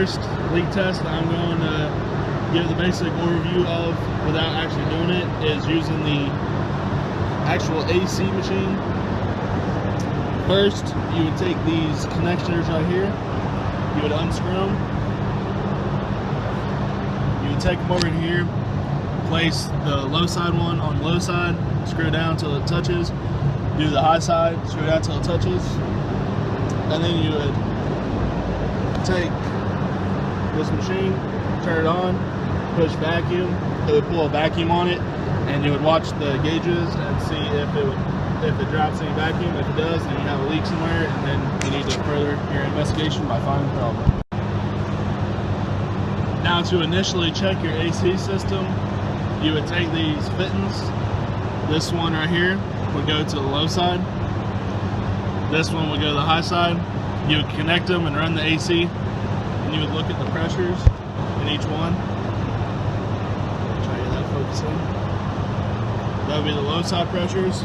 first leak test I'm going to give the basic overview of without actually doing it is using the actual AC machine. First, you would take these connectors right here, you would unscrew them, you would take them over here, place the low side one on the low side, screw it down until it touches, do the high side, screw it down until it touches, and then you would take this machine, turn it on, push vacuum, it would pull a vacuum on it, and you would watch the gauges and see if it drops any vacuum. If it does, then you have a leak somewhere, and then you need to further your investigation by finding the problem. Now, to initially check your AC system, you would take these fittings. This one right here would go to the low side. This one would go to the high side. You would connect them and run the AC, and you would look at the pressures in each one. Try to get that focus in. That would be the low side pressures.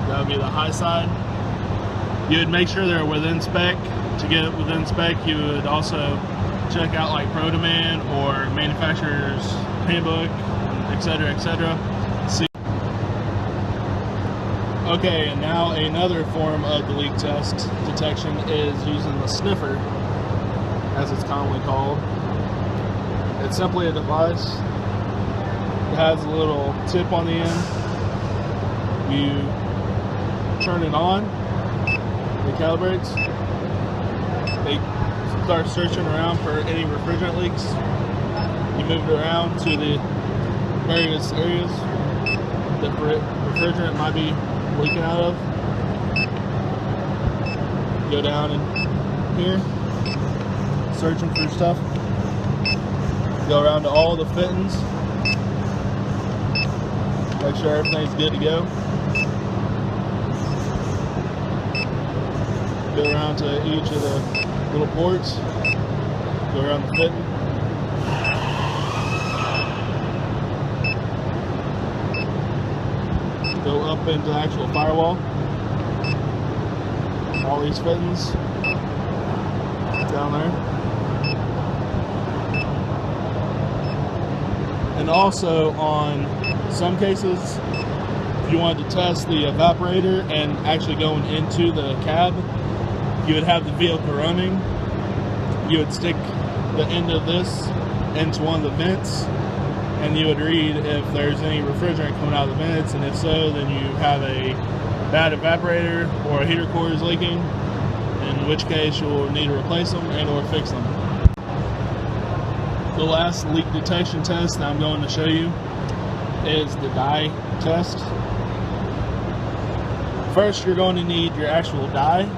That would be the high side. You would make sure they're within spec. To get within spec, you would also check out like ProDemand or manufacturer's handbook, etc., etc. See. Okay, and now another form of the leak test detection is using the sniffer, as it's commonly called. It's simply a device. It has a little tip on the end. You turn it on, it calibrates, it starts searching around for any refrigerant leaks. You move it around to the various areas that refrigerant might be leaking out of. Go down in here, searching for stuff. Go around to all the fittings, make sure everything's good to go. Go around to each of the little ports, go around the fitting. Go up into the actual firewall. All these fittings down there. And also on some cases, if you wanted to test the evaporator and actually going into the cab, you would have the vehicle running. You would stick the end of this into one of the vents, and you would read if there's any refrigerant coming out of the vents, and if so, then you have a bad evaporator or a heater core is leaking, in which case you'll need to replace them and or fix them. The last leak detection test that I'm going to show you is the dye test. First, you're going to need your actual dye.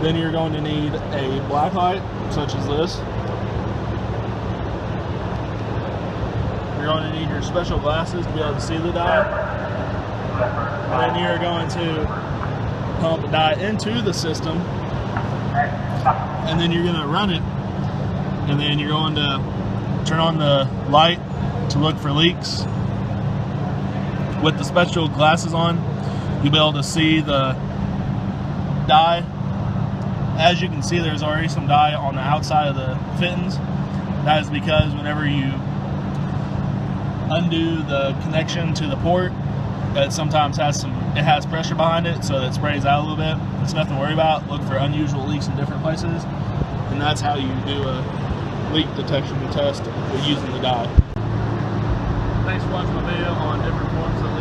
Then you're going to need a black light, such as this. You're going to need your special glasses to be able to see the dye. And then you're going to pump the dye into the system. And then you're going to run it. And then you're going to turn on the light to look for leaks. With the special glasses on, you'll be able to see the dye. As you can see, there's already some dye on the outside of the fittings. That is because whenever you undo the connection to the port, it sometimes has pressure behind it, so it sprays out a little bit. It's nothing to worry about. Look for unusual leaks in different places, and that's how you do a leak detection test with using the dye. Thanks for watching my video on different forms of leak